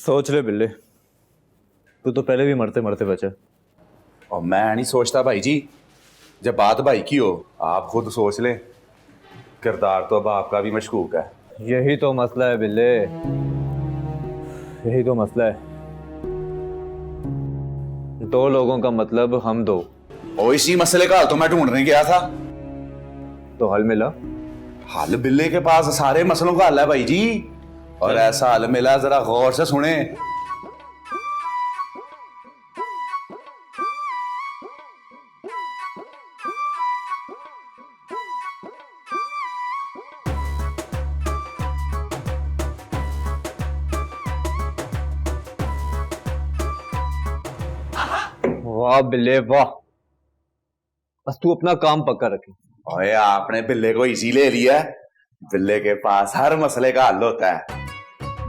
सोच ले बिल्ले, तू तो पहले भी मरते मरते बचा। और मैं नहीं सोचता भाई जी, जब बात भाई की हो आप खुद सोच लें, किरदार तो अब आपका भी मशकूक है। यही तो मसला है बिल्ले, यही तो मसला है। दो लोगों का मतलब हम दो। और इसी मसले का हल तो मैं ढूंढने गया था। तो हल मिला? हल बिल्ले के पास सारे मसलों का हल है भाई जी, और ऐसा हल मिला, जरा गौर से सुने। वाह बिल्ले वाह, बस तू अपना काम पक्का रखे। ओए आपने बिल्ले को इजी ले लिया है। बिल्ले के पास हर मसले का हल होता है।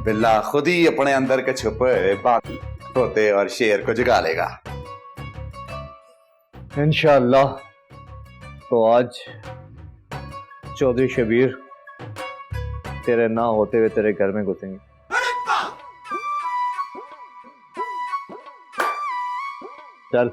बिल्ला खुद ही अपने अंदर के छुपे बात तोते और शेर को जगा लेगा इंशाअल्लाह। तो आज चौधरी शबीर तेरे ना होते हुए तेरे घर में घुसेंगे। चल।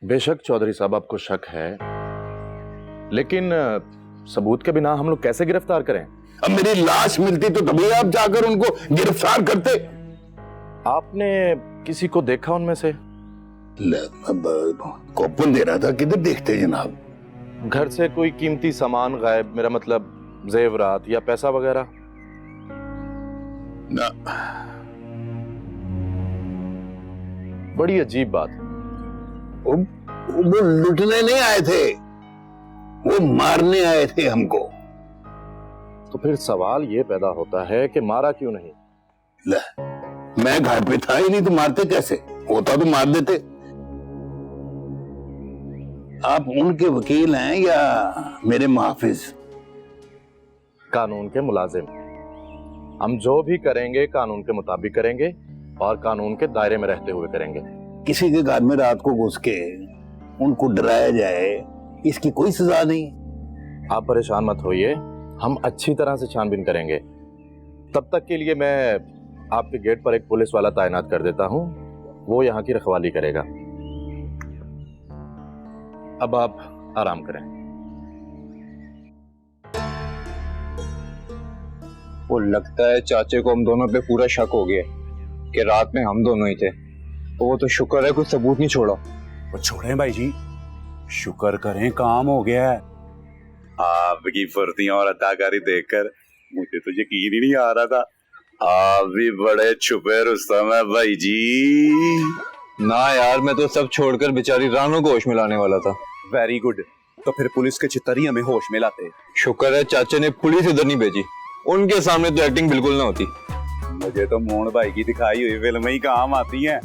बेशक चौधरी साहब आपको शक है, लेकिन सबूत के बिना हम लोग कैसे गिरफ्तार करें? अब मेरी लाश मिलती तो तभी आप जाकर उनको गिरफ्तार करते। आपने किसी को देखा उनमें से? कॉपन दे रहा था, किधर देखते हैं जनाब? घर से कोई कीमती सामान गायब, मेरा मतलब जेवरात या पैसा वगैरह? ना। बड़ी अजीब बात है। वो लुटने नहीं आए थे, वो मारने आए थे हमको। तो फिर सवाल ये पैदा होता है कि मारा क्यों नहीं? मैं घर पे था ही नहीं तो मारते कैसे? होता तो मार देते। आप उनके वकील हैं या मेरे मुहाफिज? कानून के मुलाजिम। हम जो भी करेंगे कानून के मुताबिक करेंगे और कानून के दायरे में रहते हुए करेंगे। किसी के घर में रात को घुस के उनको डराया जाए, इसकी कोई सजा नहीं। आप परेशान मत होइए, हम अच्छी तरह से छानबीन करेंगे। तब तक के लिए मैं आपके गेट पर एक पुलिस वाला तैनात कर देता हूं, वो यहाँ की रखवाली करेगा। अब आप आराम करें। वो लगता है चाचे को हम दोनों पे पूरा शक हो गया कि रात में हम दोनों ही थे। तो वो तो शुक्र है कुछ सबूत नहीं छोड़ा। वो छोड़ें भाई जी, शुक्र करें काम हो गया है। आपकी फुर्तियां और अदाकारी देखकर मुझे तो यकीन ही नहीं आ रहा था। आप भी बड़े छुपे रुस्तम है भाई जी। ना यार, मैं तो सब छोड़कर बेचारी रानू को होश में लाने वाला था। वेरी गुड, तो फिर पुलिस के चित्तरी हमें होश में लाते। शुक्र है चाचे ने पुलिस इधर नहीं भेजी, उनके सामने तो एक्टिंग बिल्कुल ना होती। मुझे तो मोहन भाई की दिखाई हुई फिल्म ही काम आती हैं।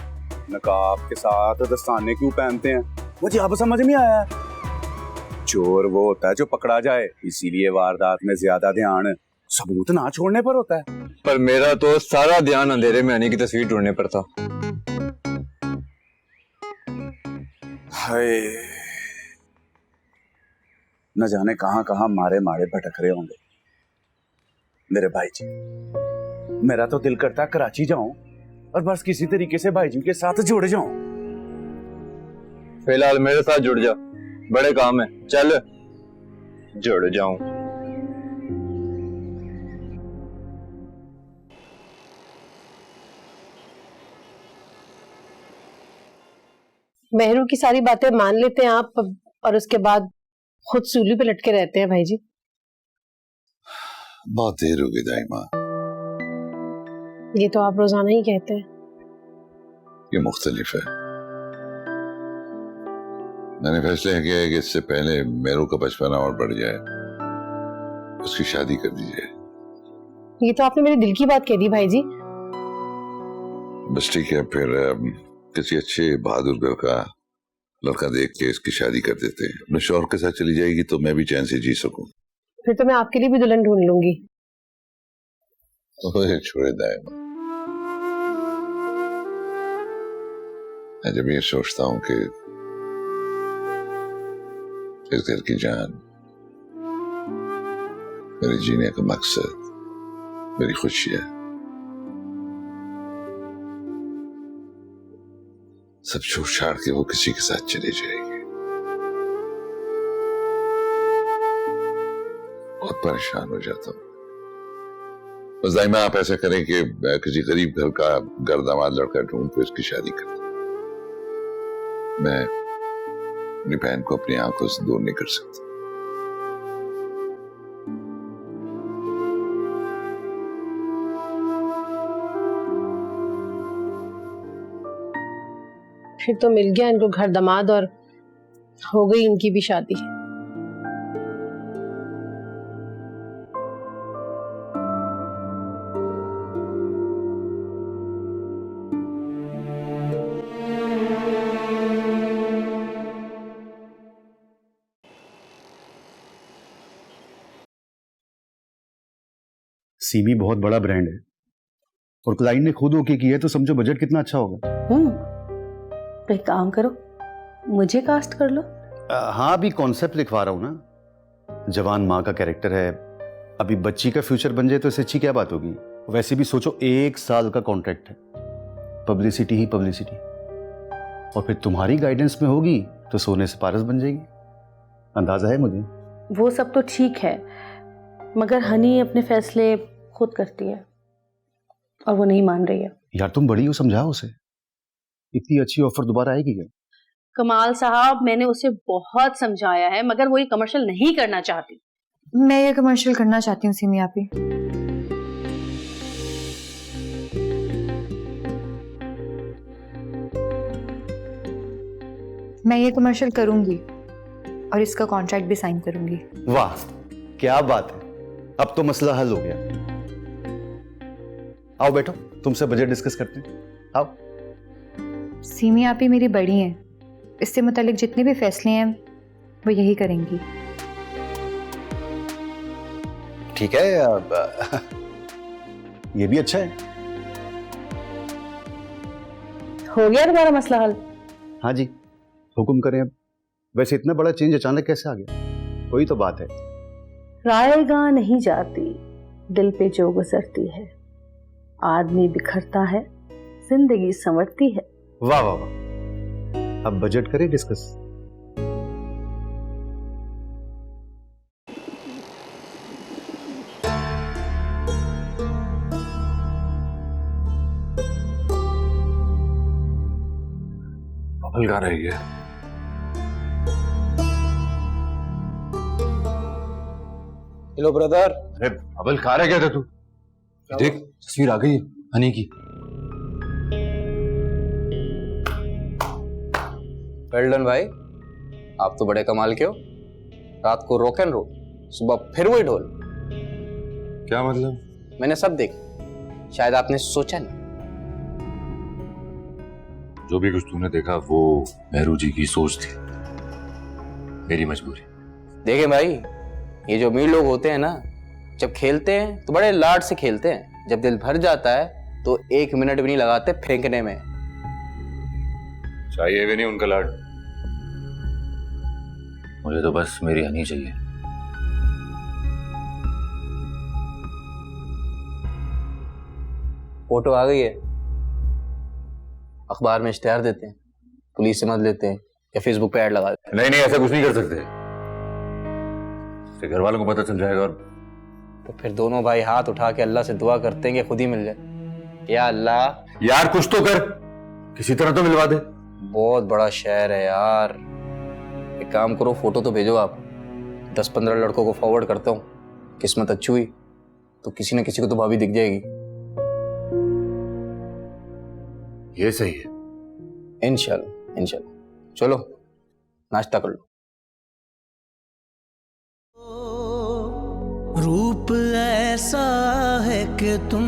नकाब के साथ दस्ताने क्यों पहनते हैं? मुझे अब समझ में आया। चोर वो होता है जो पकड़ा जाए, इसीलिए वारदात में ज्यादा ध्यान सबूत ना छोड़ने पर होता है। पर मेरा तो सारा ध्यान अंधेरे में आने की तस्वीर ढूंढने पर था। हाय, न जाने कहां कहां मारे मारे भटक रहे होंगे मेरे भाई जी। मेरा तो दिल करता कराची जाऊं और बस किसी तरीके से भाई जी के साथ जुड़ जाऊं। फिलहाल मेरे साथ जुड़ जा, बड़े काम है, चल जुड़ जाऊं। मेहरू की सारी बातें मान लेते हैं आप, और उसके बाद खुद सूली पे लटके रहते हैं भाई जी। बहुत देर हो गई दाइमा। ये तो आप रोजाना ही कहते हैं। ये मुख्तलिफ है। मैंने फैसला किया है कि इससे पहले मेरू का बचपना और बढ़ जाए, उसकी शादी कर दी जाए। ये तो आपने मेरे दिल की बात कह दी भाई जी। बस ठीक है, फिर किसी अच्छे बहादुर घर का लड़का देख के इसकी शादी कर देते हैं। अपने शौहर के साथ चली जाएगी तो मैं भी चैन से जी सकूं। फिर तो मैं आपके लिए भी दुल्हन ढूंढ लूंगी। ओए छोड़े दाइमा, मैं जब ये सोचता हूं कि इस घर की जान, मेरे जीने का मकसद, मेरी खुशियां सब छोड़ छाड़ के वो किसी के साथ चली जाएगी, बहुत परेशान हो जाता हूं। बस दाइमा आप ऐसा करें कि किसी गरीब घर का गर्दामाद लड़का ढूंढ के उसकी शादी कर दें। मैं अपनी बहन को अपनी आंखों से दूर नहीं कर सकता। फिर तो मिल गया इनको घर दामाद और हो गई इनकी भी शादी। सीमी बहुत बड़ा ब्रांड है और क्लाइंट ने खुद ओके किया है, तो समझो बजट कितना अच्छा होगा। तो एक काम करो, मुझे कास्ट कर लो। हाँ, अभी कॉन्सेप्ट लिखवा रहा हूँ ना। जवान माँ का कैरेक्टर है, अभी बच्ची का फ्यूचर बन जाए तो इससे अच्छी क्या बात होगी। वैसे भी सोचो 1 साल का कॉन्ट्रैक्ट है, पब्लिसिटी ही पब्लिसिटी, और फिर तुम्हारी गाइडेंस में होगी तो सोने से पारस बन जाएगी। अंदाजा है मुझे। वो सब तो ठीक है, मगर हनी अपने फैसले खुद करती है और वो नहीं मान रही है। यार तुम बड़ी हो, समझाओ उसे। इतनी अच्छी ऑफर दोबारा आएगी क्या? कमाल साहब, मैंने उसे बहुत समझाया है, मगर वो ये कमर्शियल नहीं करना चाहती। मैं ये कमर्शियल करना चाहती हूँ सिमी आपी। मैं ये कमर्शियल करूंगी और इसका कॉन्ट्रैक्ट भी साइन करूंगी। वाह क्या बात है, अब तो मसला हल हो गया। आओ बैठो, तुमसे बजट डिस्कस करते हैं। आओ। सीमी आपी मेरी बड़ी हैं, इससे मुतालिक जितने भी फैसले हैं वो यही करेंगी। ठीक है, अब ये भी अच्छा है। हो गया तुम्हारा मसला हल? हाँ जी, हुक्म करें। अब वैसे इतना बड़ा चेंज अचानक कैसे आ गया? वही तो बात है। रायगा नहीं जाती, दिल पे जो गुजरती है। आदमी बिखरता है, जिंदगी संवरती है। वाह वाह वाह। अब बजट करें डिस्कस। बबल गा रही है। Hello brother. अरे बबल खा रहे क्या था तू? देख तस्वीर आ गई है हनी की। वेल डन भाई, आप तो बड़े कमाल के हो। रात को रॉक एंड रोल, सुबह फिर वही ढोल। क्या मतलब? मैंने सब देखा, शायद आपने सोचा नहीं। जो भी कुछ तूने देखा वो मेहरू जी की सोच थी। मेरी मजबूरी। देखें भाई, ये जो अमीर लोग होते हैं ना, जब खेलते हैं तो बड़े लाड से खेलते हैं, जब दिल भर जाता है तो 1 मिनट भी नहीं लगाते फेंकने में। चाहिए भी नहीं उनका लाड, मुझे तो बस मेरी हनी चाहिए। फोटो आ गई है, अखबार में इश्तेहार देते हैं, पुलिस से मदद लेते हैं या फेसबुक पे ऐड लगा देते हैं। नहीं नहीं, ऐसा कुछ नहीं कर सकते, फिर घर वालों को पता चल जाएगा और तो फिर दोनों भाई हाथ उठा के अल्लाह से दुआ करते हैं कि खुद ही मिल जाए। या अल्लाह यार कुछ तो कर, किसी तरह तो मिलवा दे। बहुत बड़ा शहर है यार, एक काम करो, फोटो तो भेजो आप, 10-15 लड़कों को फॉरवर्ड करता हूँ, किस्मत अच्छी हुई तो किसी न किसी को तो भाभी दिख जाएगी। ये सही है। इंशाल्लाह इंशाल्लाह। चलो नाश्ता कर लो। रूप ऐसा है कि तुम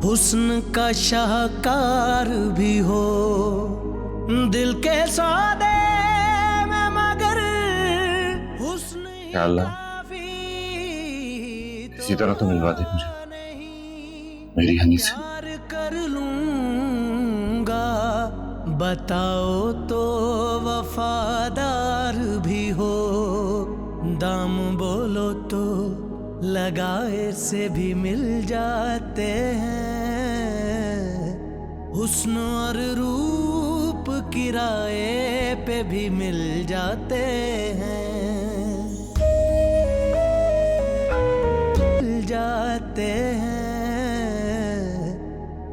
हुस्न का शाहकार भी हो, दिल के सौदे में मगर हुस्न या अल्लाह, किसी तरह तो मिलवा दे मुझे मेरी हनी से। कर लूंगा, बताओ तो वफादार भी हो, दाम बोलो तो लगाए से भी मिल जाते हैं, हुस्न और रूप किराए पे भी मिल जाते हैं, मिल जाते हैं,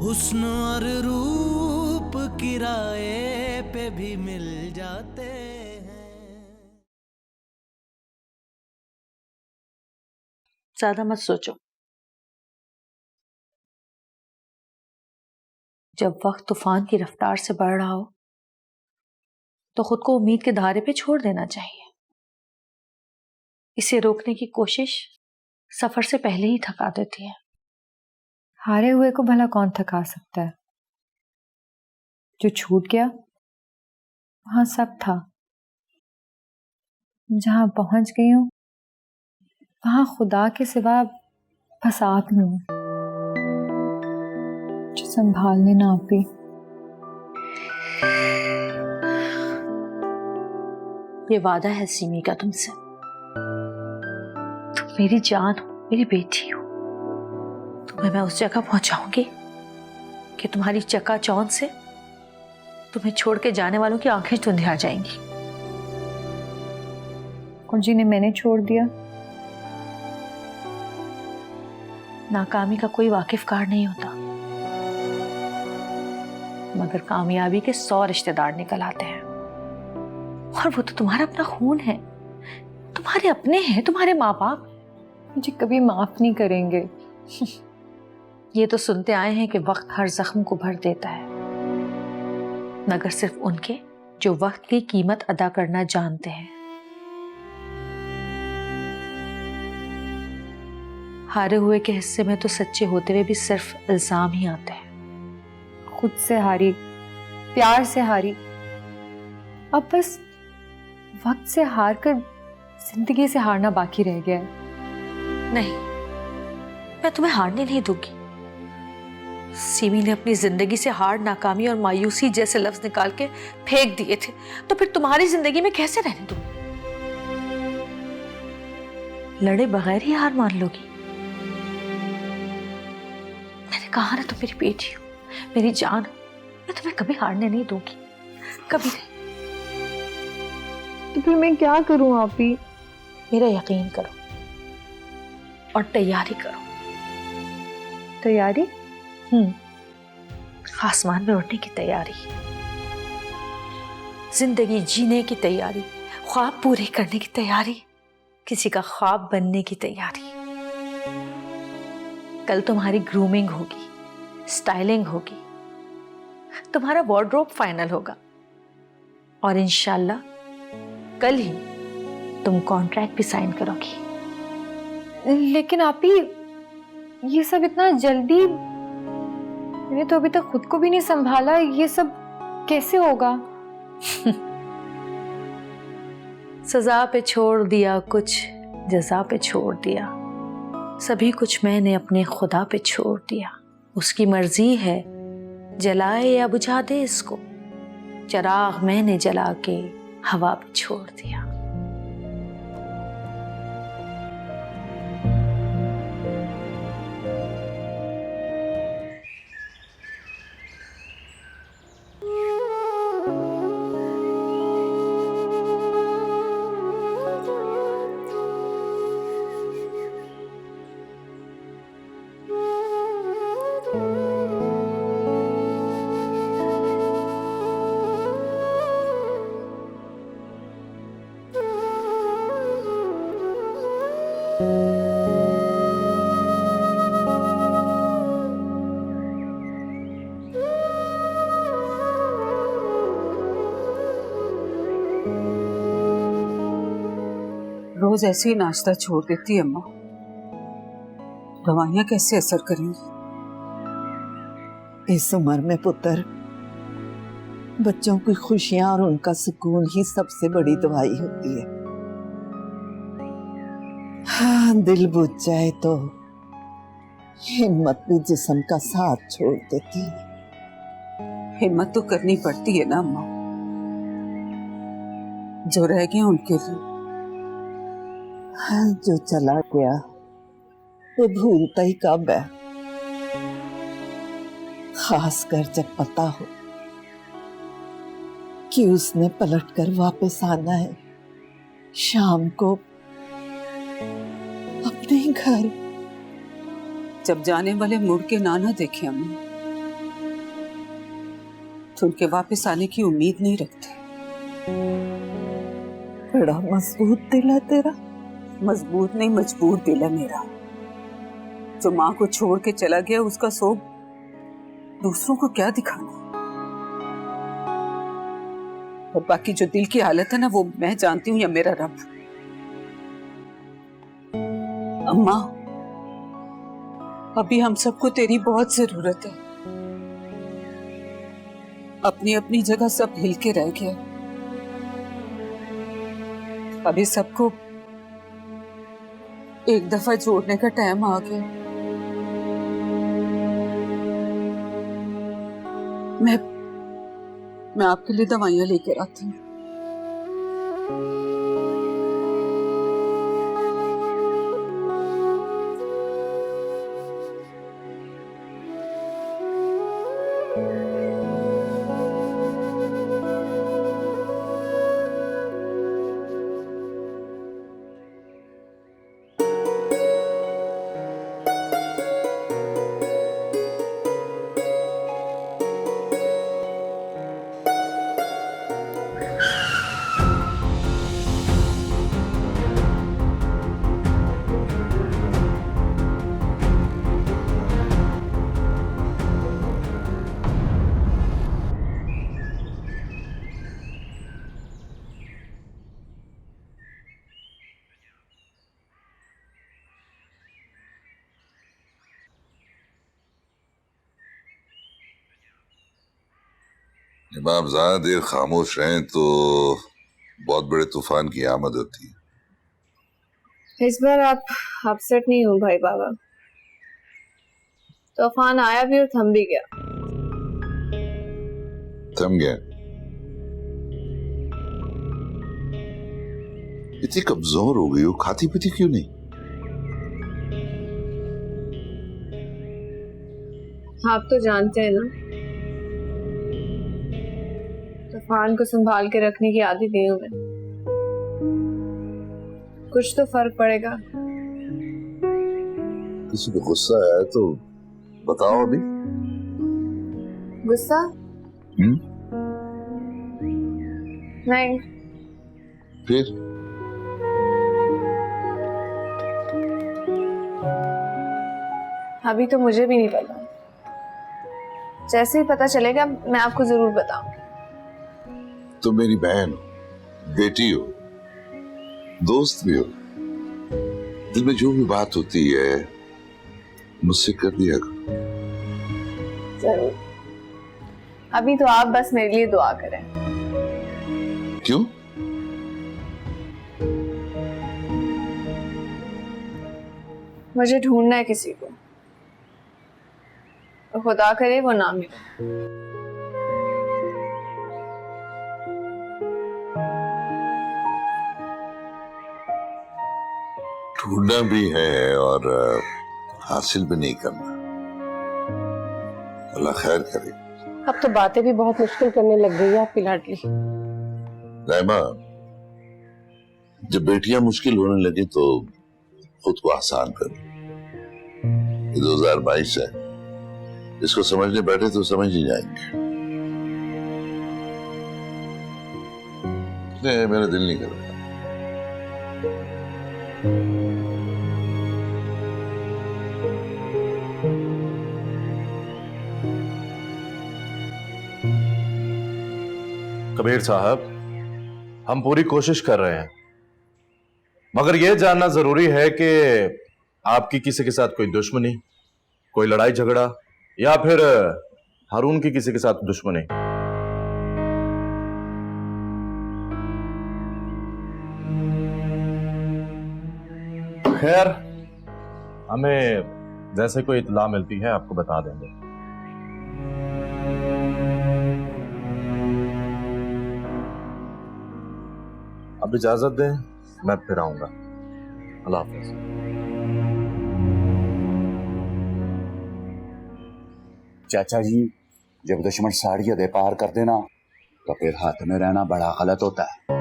हुस्न और रूप किराए पे भी मिल जाते हैं। ज्यादा मत सोचो, जब वक्त तूफान की रफ्तार से बढ़ रहा हो तो खुद को उम्मीद के धारे पे छोड़ देना चाहिए। इसे रोकने की कोशिश सफर से पहले ही थका देती है। हारे हुए को भला कौन थका सकता है? जो छूट गया वहां सब था, जहां पहुंच गई हूं वहां खुदा के सिवा बस आप ही हो जो संभाल लेना आप ही। ये वादा है सीमी का तुमसे, तुम मेरी जान हो, मेरी बेटी हो, तुम्हें मैं उस जगह पहुंचाऊंगी कि तुम्हारी चकाचौंध से तुम्हें छोड़ के जाने वालों की आंखें धुंधी आ जाएंगी। और जिन्हें मैंने छोड़ दिया, नाकामी का कोई वाकिफकार नहीं होता, मगर कामयाबी के 100 रिश्तेदार निकल आते हैं, और वो तो तुम्हारा अपना खून है, तुम्हारे अपने हैं, तुम्हारे माँ बाप मुझे कभी माफ नहीं करेंगे। ये तो सुनते आए हैं कि वक्त हर जख्म को भर देता है, मगर सिर्फ उनके जो वक्त की कीमत अदा करना जानते हैं। हारे हुए के हिस्से में तो सच्चे होते हुए भी सिर्फ इल्जाम ही आते हैं। खुद से हारी, प्यार से हारी, अब बस वक्त से हार कर जिंदगी से हारना बाकी रह गया है। नहीं, मैं तुम्हें हारने नहीं दूंगी। सीमी ने अपनी जिंदगी से हार, नाकामी और मायूसी जैसे लफ्ज निकाल के फेंक दिए थे, तो फिर तुम्हारी जिंदगी में कैसे रहने दूंगी? लड़े बगैर ही हार मान लोगी? मैंने कहा ना, तुम मेरी बेटी हो, मेरी जान हो, मैं तुम्हें कभी हारने नहीं दूंगी, कभी नहीं। तो फिर मैं क्या करूं आप ही? मेरा यकीन करो और तैयारी करो। तैयारी? आसमान में उड़ने की तैयारी, जिंदगी जीने की तैयारी, ख्वाब पूरे करने की तैयारी, किसी का ख्वाब बनने की तैयारी। कल तुम्हारी ग्रूमिंग होगी, स्टाइलिंग होगी, तुम्हारा वार्डरोब फाइनल होगा, और इंशाल्लाह कल ही तुम कॉन्ट्रैक्ट भी साइन करोगी। लेकिन आप ही, ये सब इतना जल्दी? मैंने तो अभी तक खुद को भी नहीं संभाला, ये सब कैसे होगा? सजा पे छोड़ दिया कुछ, जजा पे छोड़ दिया, सभी कुछ मैंने अपने खुदा पे छोड़ दिया। उसकी मर्जी है जलाए या बुझा दे इसको, चिराग मैंने जला के हवा पे छोड़ दिया। रोज ऐसे ही नाश्ता छोड़ देती है अम्मा, दवाइयां कैसे असर करेंगी? इस उम्र में पुत्र, बच्चों की खुशियां और उनका सुकून ही सबसे बड़ी दवाई होती है। हाँ, दिल बुझ जाए तो हिम्मत भी जिस्म का साथ छोड़ देती है। हिम्मत तो करनी पड़ती है ना अम्मा, जो रह गया उनके लिए। हाँ, जो चला गया वो भूलता ही कब है, खासकर जब पता हो कि उसने पलटकर वापस आना है शाम को अपने घर। जब जाने वाले मुड़ के ना देखे अम्मा, तो उनके वापस आने की उम्मीद नहीं रखते। बड़ा मजबूत दिल है तेरा। मजबूत नहीं, मजबूर दिल है मेरा। जो माँ को छोड़ के चला गया, उसका शोक दूसरों को क्या दिखाना। और बाकी जो दिल की हालत है ना, वो मैं जानती हूँ या मेरा रब। अम्मा, अभी हम सबको तेरी बहुत जरूरत है। अपनी अपनी जगह सब हिल के रह गया। अभी सबको एक दफा जोड़ने का टाइम आ गया। मैं आपके लिए दवाइयां लेकर आती हूँ। जब आप ज्यादा देर खामोश रहें तो बहुत बड़े तूफान की आमद होती है। इस बार आप अपसेट नहीं हो भाई बाबा। तूफान आया भी और थम भी गया। थम गया? इतनी कमजोर हो गई हो, खाती पीती क्यों नहीं? आप तो जानते हैं ना, तूफान को संभाल के रखने की आदत नहीं हूं मैं। कुछ तो फर्क पड़ेगा। किसी को गुस्सा आया तो बताओ अभी। गुस्सा? नहीं। फिर अभी तो मुझे भी नहीं पता। जैसे ही पता चलेगा मैं आपको जरूर बताऊंगी। तुम मेरी बहन हो, बेटी हो, दोस्त भी हो। दिल में जो भी बात होती है मुझसे कर दिया करो। जरूर। अभी तो आप बस मेरे लिए दुआ करें। क्यों? मुझे ढूंढना है किसी को, तो खुदा करे वो ना मिले। ढूंढना भी है और हासिल भी नहीं करना। अल्लाह खैर करे। अब तो बातें भी बहुत मुश्किल करने लग गई है आपकी लाडली। रायमा, जब बेटियां मुश्किल होने लगी तो खुद को आसान कर। ये 2022 है, इसको समझने बैठे तो समझ ही जाएंगे। नहीं, मेरा दिल नहीं कर रहा। कबीर साहब, हम पूरी कोशिश कर रहे हैं, मगर यह जानना जरूरी है कि आपकी किसी के साथ कोई दुश्मनी, कोई लड़ाई झगड़ा या फिर हारून की किसी के साथ दुश्मनी। खैर, हमें जैसे कोई इत्तला मिलती है आपको बता देंगे। अब इजाजत दें, मैं फिर आऊंगा। अल्लाह हाफिज। चाचा जी, जब दुश्मन साड़ी दे पार कर देना तो फिर हाथ में रहना बड़ा गलत होता है।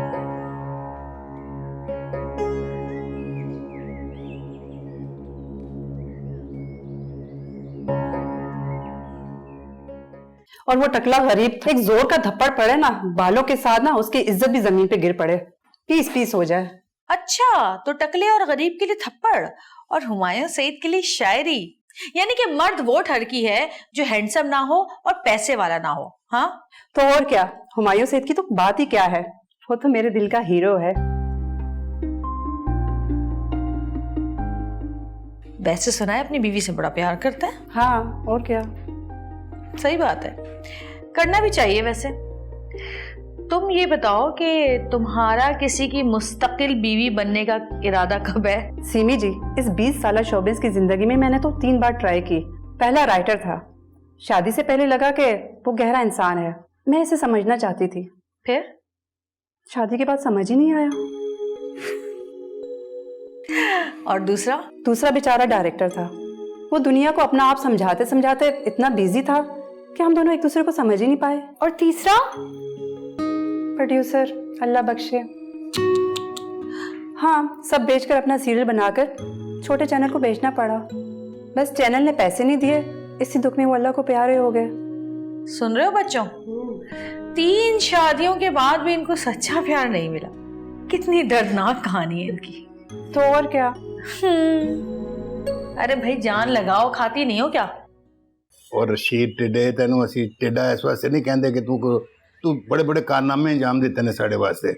और वो टकला गरीब था, एक जोर का थप्पड़ पड़े ना बालों के साथ ना, उसकी इज्जत भी जमीन पे गिर पड़े, पीस पीस हो जाए। अच्छा, तो टकले और गरीब के लिए थप्पड़ और हुमायूं सईद के लिए शायरी। यानी कि मर्द वो ठरकी है जो हैंडसम ना हो और पैसे वाला ना हो। हाँ, तो और क्या, हुमायूं सईद की तो बात ही क्या है, वो तो मेरे दिल का हीरो है। वैसे सुना है अपनी बीवी से बड़ा प्यार करता है। हाँ, और क्या, सही बात है, करना भी चाहिए। वैसे तुम ये बताओ कि तुम्हारा किसी की मुस्तकिल बीवी बनने का इरादा कब है? सीमी जी, इस 20 साल शोबिस की जिंदगी में मैंने तो 3 बार ट्राई की। पहला राइटर था, शादी से पहले लगा कि वो गहरा इंसान है, मैं इसे समझना चाहती थी। फिर शादी के बाद समझ ही नहीं आया। और दूसरा बेचारा डायरेक्टर था, वो दुनिया को अपना आप समझाते समझाते इतना बिजी था कि हम दोनों एक दूसरे को समझ ही नहीं पाए। और तीसरा प्रोड्यूसर, अल्लाह बख्शे। हाँ, सब बेचकर अपना सीरियल बनाकर छोटे चैनल को बेचना पड़ा। बस चैनल ने पैसे नहीं दिए, इसी दुख में वो अल्लाह को प्यारे हो गए। सुन रहे हो बच्चों, 3 शादियों के बाद भी इनको सच्चा प्यार नहीं मिला। कितनी दर्दनाक कहानी है इनकी। तो और क्या। अरे भाई, जान लगाओ, खाती नहीं हो क्या? और रशीद टिड्डे, तेनों असी टिड्डा इस वास्ते नहीं कहते कि तू बड़े बड़े कारनामे अंजाम देते ने साढ़े वास्ते।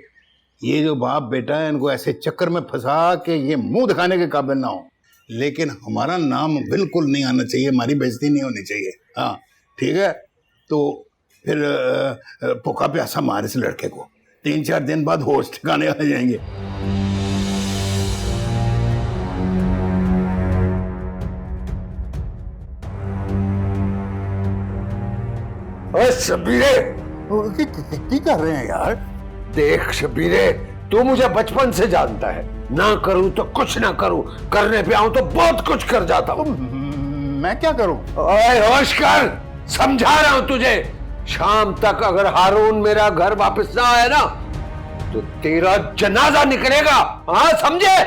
ये जो बाप बेटा है, इनको ऐसे चक्कर में फंसा के ये मुंह दिखाने के काबिल ना हो। लेकिन हमारा नाम बिल्कुल नहीं आना चाहिए, हमारी बेइज्जती नहीं होनी चाहिए। हाँ ठीक है, तो फिर भूखा प्यासा मार इस लड़के को, 3-4 दिन बाद होश ठिकाने आ जाएंगे। शबीरे, की कर रहे हैं यार? देख शबीरे, तू मुझे बचपन से जानता है, ना करूं तो कुछ ना करूं, करने पे आऊं तो बहुत कुछ कर जाता हूं। मैं क्या करूं? ओए होश कर, समझा रहा हूं तुझे। शाम तक अगर हारून मेरा घर वापस ना आया ना तो तेरा जनाजा निकलेगा। हाँ समझे?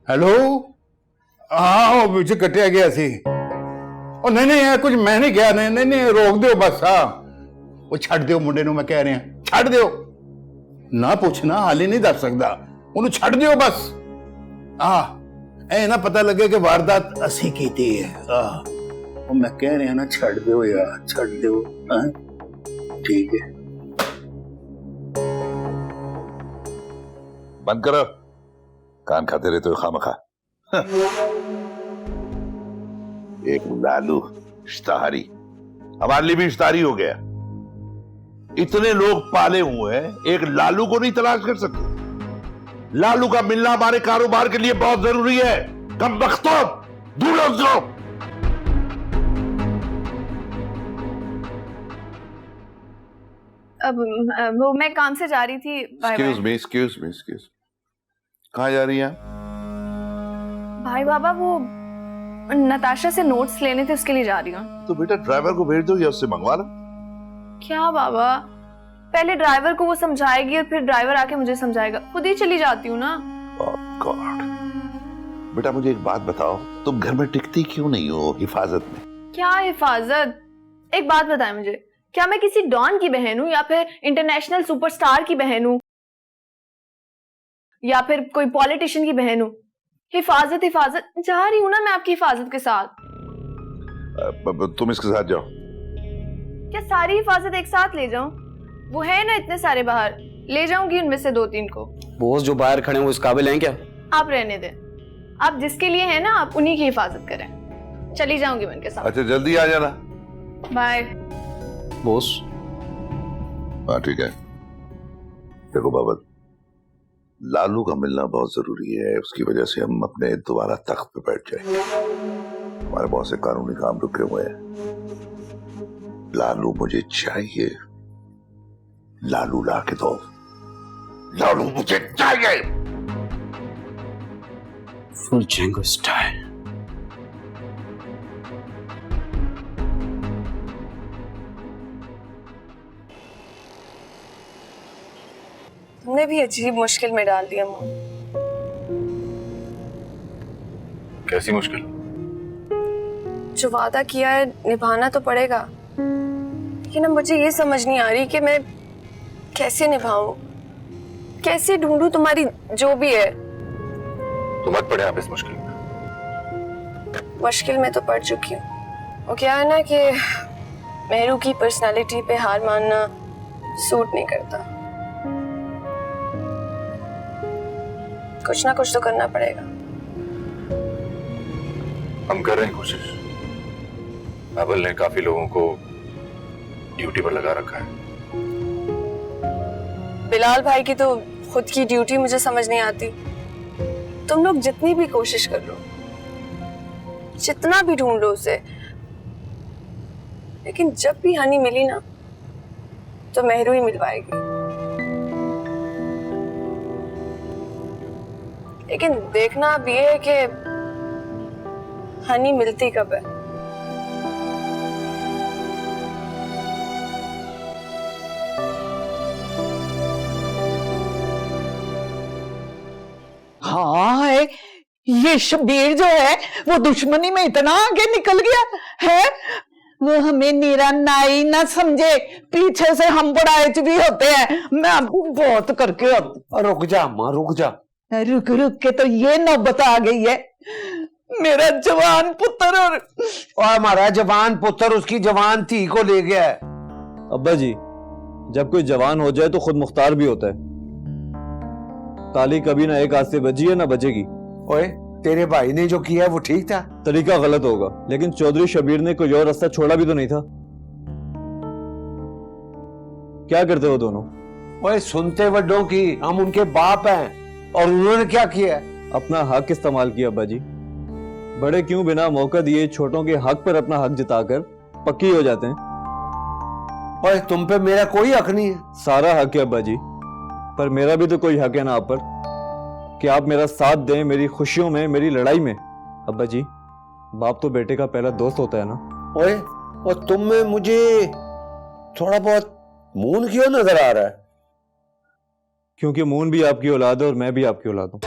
हेलो, हाँ मुझे कटिया गया सी। ओ नहीं यार, कुछ मैं नहीं गया। नहीं रोक दो बस। हाँ वो छड़ दो मुंडे नूं, मैं कह रहा छड़ दो ना, पूछना हाल ही नहीं दस सकता, उन्हें छड़ दो बस। ए ना पता लगे कि वारदात असी कीती है। वो मैं कह रहा ना, छड़ दो यार, छड़ दो। ठीक है, बंद करो। कान खाते रहते हो खामखा। एक लालू इश्ताहारी हमारे लिए भी इश्ताहारी हो गया। इतने लोग पाले हुए हैं, एक लालू को नहीं तलाश कर सकते? लालू का मिलना हमारे कारोबार के लिए बहुत जरूरी है। कम बख्तों, ढूंढो उसको। अब वो मैं काम से जा रही थी। Excuse me. कहाँ जा रही हैं? भाई बाबा वो नताशा से नोट्स लेने थे, उसके लिए जा रही हूँ। तो बेटा ड्राइवर को भेज दो या उससे मंगवा लो। क्या बाबा, पहले ड्राइवर को वो समझाएगी और फिर ड्राइवर आके मुझे समझाएगा, खुद ही चली जाती हूँ ना। गॉड। बेटा मुझे एक बात बताओ, तुम घर में टिकती क्यों नहीं हो हिफाजत में? क्या हिफाजत? एक बात बताएं मुझे, क्या मैं किसी डॉन की बहन हूँ या फिर इंटरनेशनल सुपरस्टार की बहन हूँ या फिर कोई पॉलिटिशियन की बहन हूँ? हिफाजत जा रही हूँ ना मैं आपकी हिफाजत के साथ। तुम इसके साथ जाओ। क्या सारी हिफाजत एक साथ ले जाऊं? वो है ना इतने सारे बाहर, ले जाऊंगी उनमें से 2-3 को। बॉस जो बाहर खड़े हैं वो इस काबिल हैं क्या? आप रहने दें, आप जिसके लिए है ना आप उन्हीं की हिफाजत करें। चली जाऊंगी मैं उनके साथ। अच्छा जल्दी आ जाना। Bye boss. हाँ ठीक है। देखो बाबा, लालू का मिलना बहुत जरूरी है, उसकी वजह से हम अपने दोबारा तख्त पे बैठ जाएंगे। हमारे बहुत से कानूनी काम रुके हुए हैं। लालू मुझे चाहिए, लालू ला के दो। लालू मुझे चाहिए। Full Django style. तुमने भी अजीब मुश्किल में डाल दिया मुझे। कैसी मुश्किल? जो वादा किया है निभाना तो पड़ेगा, लेकिन अब मुझे ये समझ नहीं आ रही कि मैं कैसे निभाऊं, कैसे ढूंढूं तुम्हारी जो भी है। तो मत पड़े आप इस मुश्किल में। मुश्किल में तो पड़ चुकी हूँ। वो क्या है ना कि मेहरू की पर्सनालिटी पे हार मानना सूट नहीं करता। कुछ ना कुछ तो करना पड़ेगा। हम कर रहे हैं कोशिश। अबल ने काफी लोगों को ड्यूटी पर लगा रखा है। बिलाल भाई की तो खुद की ड्यूटी मुझे समझ नहीं आती। तुम लोग जितनी भी कोशिश कर लो, जितना भी ढूंढ लो उसे, लेकिन जब भी हनी मिली ना तो मेहरू ही मिलवाएगी। लेकिन देखना अब ये है कि हनी मिलती कब है। हाँ है, ये शबीर जो है वो दुश्मनी में इतना आगे निकल गया है, वो हमें नीरा नाई ना समझे, पीछे से हम बड़ाइच भी होते हैं। मैं आपको बहुत करके रुक जा अम्मा, रुक जा। रुक के तो ये नौबत आ गई है। मेरा जवान पुत्र और हमारा जवान पुत्र उसकी जवान थी को ले गया है। अब्बा जी, जब कोई जवान हो जाए तो खुद मुख्तार भी होता है। ताली कभी ना एक हाथ से बजी है ना बजेगी। ओए, तेरे भाई ने जो किया है वो ठीक था? तरीका गलत होगा, लेकिन चौधरी शबीर ने कोई और रास्ता छोड़ा भी तो नहीं था। क्या करते हो दोनों? ओए, सुनते वड्डों की, हम उनके बाप हैं। और उन्होंने क्या किया? अपना हक इस्तेमाल किया अब्बा जी। बड़े क्यों बिना मौका दिए छोटों के हक पर अपना हक जिताकर पक्की हो जाते हैं। ओए, तुम पे मेरा कोई हक नहीं है। सारा हक है अब्बा जी, पर मेरा भी तो कोई हक है ना आप पर, कि आप मेरा साथ दें मेरी खुशियों में, मेरी लड़ाई में। अब्बा जी, बाप तो बेटे का पहला दोस्त होता है ना। ओए, और तुम में मुझे थोड़ा बहुत मून क्यों नजर आ रहा है? क्योंकि मून भी आपकी औलाद है और मैं भी आपकी औलाद हूं।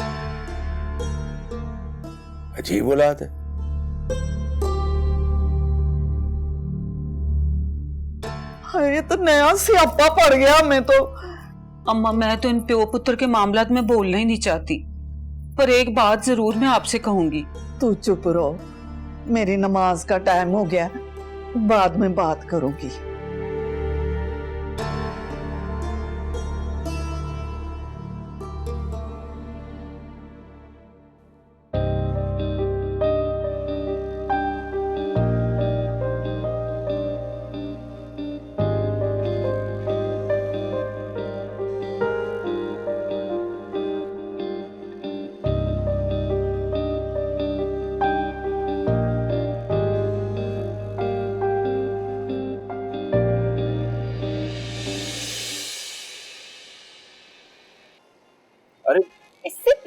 अजीब औलाद है। ये तो नया सियापा पड़ गया हमें तो। अम्मा, मैं तो इन प्यो पुत्र के मामलात में बोलना ही नहीं चाहती, पर एक बात जरूर मैं आपसे कहूंगी। तू चुप रहो, मेरी नमाज का टाइम हो गया, बाद में बात करूंगी।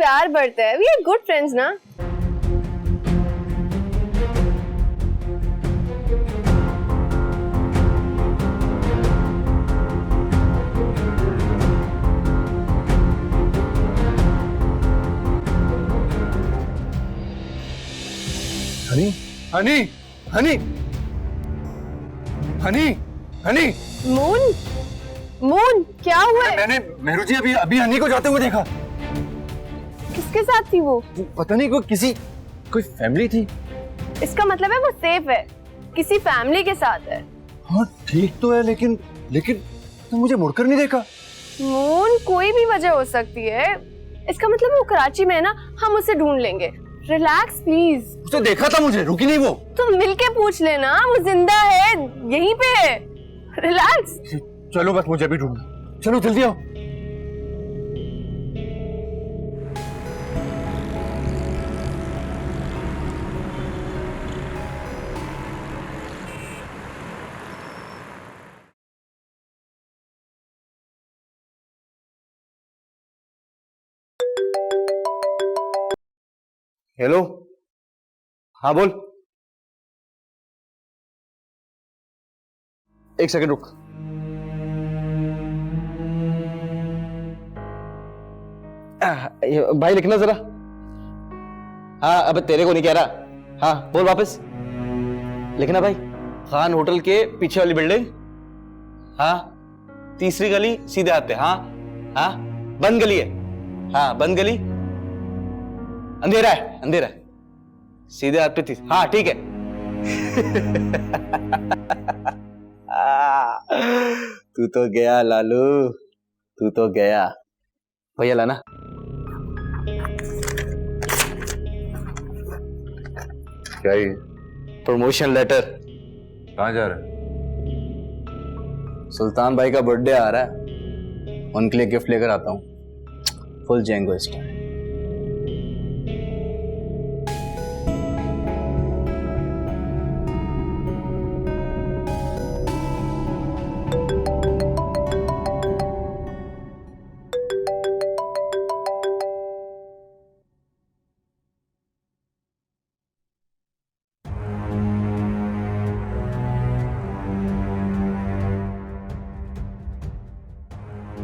प्यार बढ़ता है। वी आर गुड फ्रेंड्स ना। हनी हनी हनी हनी हनी मून, मून क्या हुआ है? मैंने मेहरू जी अभी हनी को जाते हुए देखा। किसके साथ थी वो? पता नहीं, कोई फैमिली थी। इसका मतलब है वो सेफ है, किसी फैमिली के साथ है। हाँ ठीक तो है, लेकिन तो मुझे मुड़कर नहीं देखा। मून कोई भी वजह हो सकती है। इसका मतलब वो कराची में है ना, हम उसे ढूंढ लेंगे। Relax please. उसने देखा था मुझे, रुकी नहीं वो। तुम मिलके पूछ लेना, वो जिंदा है, यहीं पे है। रिलैक्स। चलो बस मुझे भी ढूंढना, चलो जल्दी आओ। हेलो, हाँ बोल। एक सेकंड रुक। भाई लिखना जरा। हाँ अब तेरे को नहीं कह रहा। हाँ बोल वापस लिखना भाई। खान होटल के पीछे वाली बिल्डिंग, हाँ 3री गली सीधे आते। हाँ हाँ बंद गली है। हाँ बंद गली, अंधेरा है सीधे हाथ पे थी। हाँ ठीक है। तू तो गया लालू, तू तो गया। भैया लाना। क्या ये? Promotion letter. कहाँ जा रहा है? सुल्तान भाई का बर्थडे आ रहा है, उनके लिए गिफ्ट लेकर आता हूँ। Full Django style.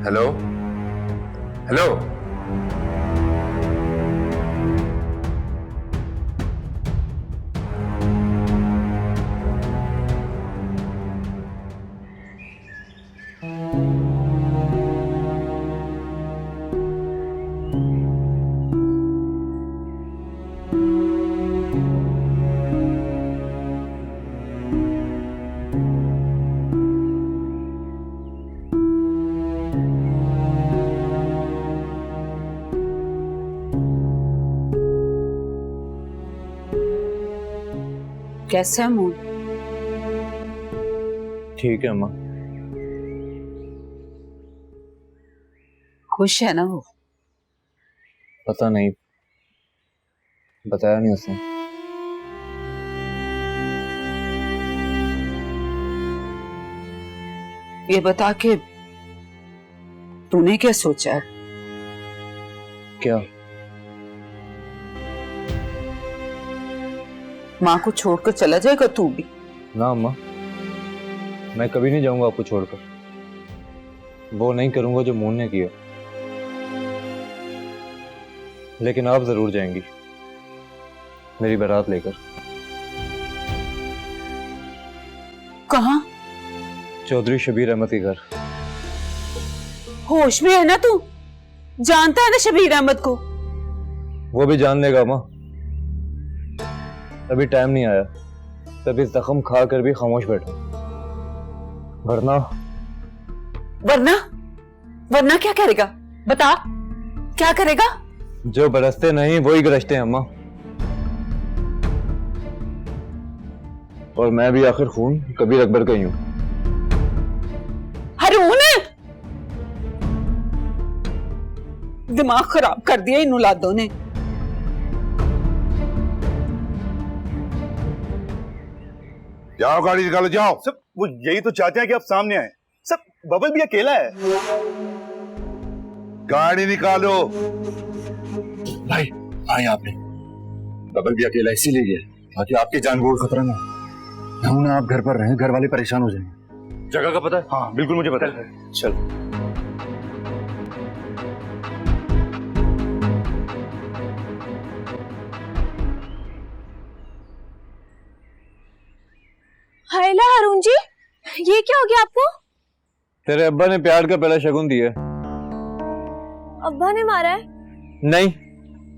Hello hello, कैसा है मूड? ठीक है अम्मा। खुश है ना वो? पता नहीं, बताया नहीं उसने। ये बता के तूने क्या सोचा है? क्या? माँ को छोड़कर चला जाएगा तू भी? ना अम्मा, मैं कभी नहीं जाऊंगा आपको छोड़कर। वो नहीं करूंगा जो मून ने किया। लेकिन आप जरूर जाएंगी मेरी बारात लेकर। कहाँ? चौधरी शबीर अहमद के घर। होश में है ना तू? जानता है ना शबीर अहमद को? वो भी जान लेगा अम्मा, अभी टाइम नहीं आया। तभी जख्म खा कर भी खामोश बैठा। वरना वरना क्या करेगा? बता, क्या करेगा? जो बरसते नहीं वही गरजते हैं अम्मा। और मैं भी आखिर खून कबीर अकबर का ही हूं। हारून, दिमाग खराब कर दिया इन औलादों ने। जाओ गाड़ी निकालो, जाओ। सब वो यही तो चाहते हैं कि आप सामने आए। सब बबल भी अकेला है। गाड़ी निकालो। भाई आपने बबल भी अकेला इसीलिए गया ताकि आपकी जान को खतरा ना हो ना। आप घर पर रहें, घर वाले परेशान हो जाएंगे। जगह का पता है? हाँ बिल्कुल मुझे पता है। चल हायला अरुण जी, ये क्या हो गया आपको? तेरे अब्बा ने प्यार का पहला शगुन दिया। अब्बा ने मारा है? नहीं,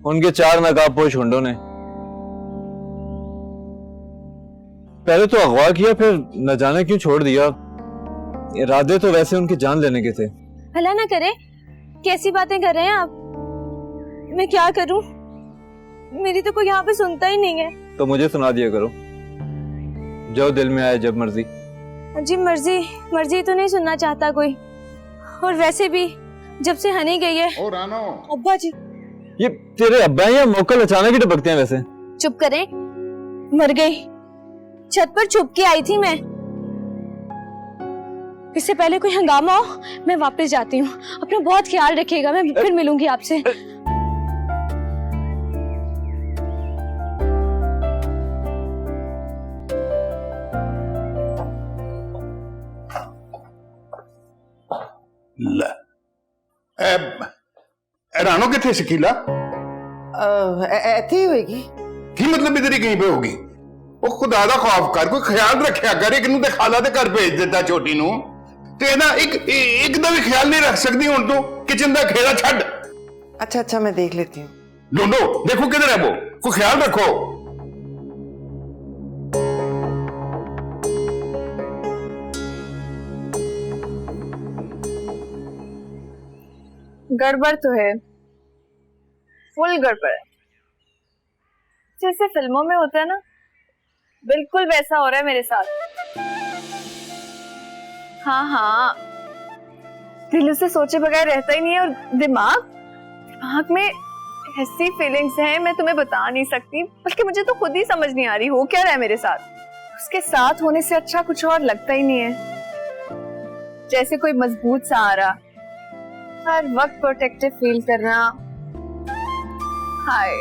उनके 4 नकाबपोश हुंडों ने। पहले तो अगवा किया, फिर न जाने क्यों छोड़ दिया। इरादे तो वैसे उनकी जान लेने के थे। भला ना करे, कैसी बातें कर रहे हैं आप? मैं क्या करूं? मेरी तो कोई यहाँ पे सुनता ही नहीं है। तो मुझे सुना दिया करो, जो दिल में आए जब मर्जी। जी मर्जी तो नहीं सुनना चाहता कोई। और वैसे भी जब से हनी गई है। ओ रानो। अब्बा जी। ये तेरे अब्बा हैं या मौकल अचानक ही टपकते हैं वैसे? चुप करें, मर गई। छत पर छुप के आई थी मैं। इससे पहले कोई हंगामा हो, मैं वापस जाती हूँ। अपना बहुत ख्याल रखिएगा, मैं फिर मिलूंगी आपसे। रानो किथे शकीला? ऐसी होगी की मतलब इधर ही कहीं पे होगी? वो खुदा दा खौफ कर, कोई ख्याल रखिया कर। एक नूं ते खाला दे घर भेज देता छोटी नूं, ते ना एक दा भी ख्याल नहीं रख सकती हुण तू। किचन दा खेड़ा छड्ड। अच्छा मैं देख लेती हूँ। ढूंढो, देखो किधर है वो, कोई ख्याल रखो। गड़बड़ तो है, फुल गड़बड़ है। जैसे फिल्मों में होता है ना, बिल्कुल वैसा हो रहा है मेरे साथ। हाँ, दिल उसे सोचे बगैर रहता ही नहीं है। और दिमाग में ऐसी फीलिंग्स हैं, मैं तुम्हें बता नहीं सकती। बल्कि मुझे तो खुद ही समझ नहीं आ रही हो क्या रहा है मेरे साथ। उसके साथ होने से अच्छा कुछ और लगता ही नहीं है। जैसे कोई मजबूत सहारा, हर वक्त प्रोटेक्टिव फील करना। हाय,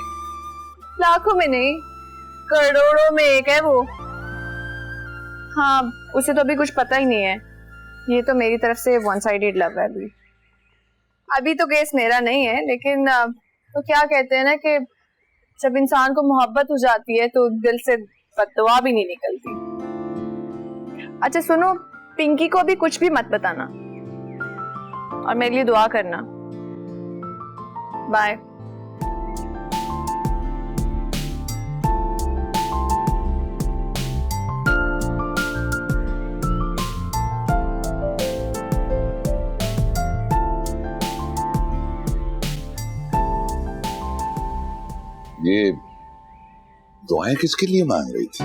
लाखों में नहीं करोड़ों में एक है वो। हाँ, उसे तो अभी कुछ पता ही नहीं है। ये तो मेरी तरफ से वन साइडेड लव है। अभी तो केस मेरा नहीं है, लेकिन तो क्या कहते हैं ना कि जब इंसान को मोहब्बत हो जाती है तो दिल से बददुआ भी नहीं निकलती। अच्छा सुनो, पिंकी को भी कुछ भी मत बताना और मेरे लिए दुआ करना। बाय। ये दुआएं किसके लिए मांग रही थी?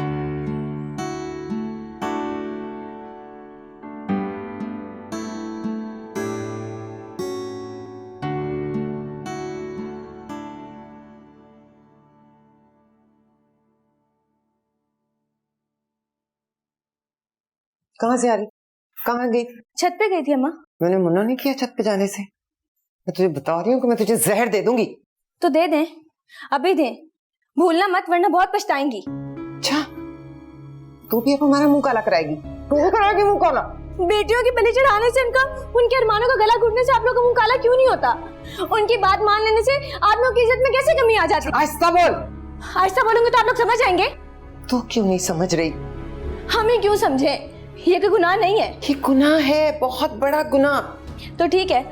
कहाँ से आ रही? कहाँ गई? छत पे गई थी अम्मा। मैंने मना नहीं किया छत पे जाने से। मैं तुझे बता रही हूँ कि मैं तुझे जहर दे दूंगी। तो दे दें, अभी दे, भूलना मत वरना बहुत पछताएंगी। अच्छा, तू भी अब हमारा मुंह काला कराएगी? तू भी कराएगी मुंह काला? बेटियों की बलि चढ़ाने से उनके अरमानों का गला घुटने से आप लोगों का मुंह काला क्यों नहीं होता? उनकी बात मान लेने से आप लोगों की इज्जत में कैसे कमी आ जाती? आहिस्ता बोल। आहिस्ता बोलूंगी तो आप लोग समझ जाएंगे। तू क्यों नहीं समझ रही? हमें क्यों समझे? ये कोई गुनाह नहीं है। ये गुनाह है, बहुत बड़ा गुनाह। तो ठीक है,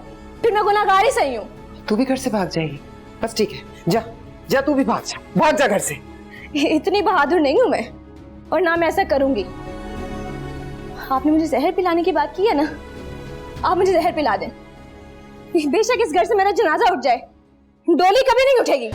फिर मैं गुनाहगार ही सही हूँ। तू भी घर से भाग जाएगी? बस ठीक है, जा जा, तू भी भाग जा घर से। इतनी बहादुर नहीं हूँ मैं, और ना मैं ऐसा करूंगी। आपने मुझे जहर पिलाने की बात की है ना, आप मुझे जहर पिला दें। बेशक इस घर से मेरा जनाजा उठ जाए, डोली कभी नहीं उठेगी।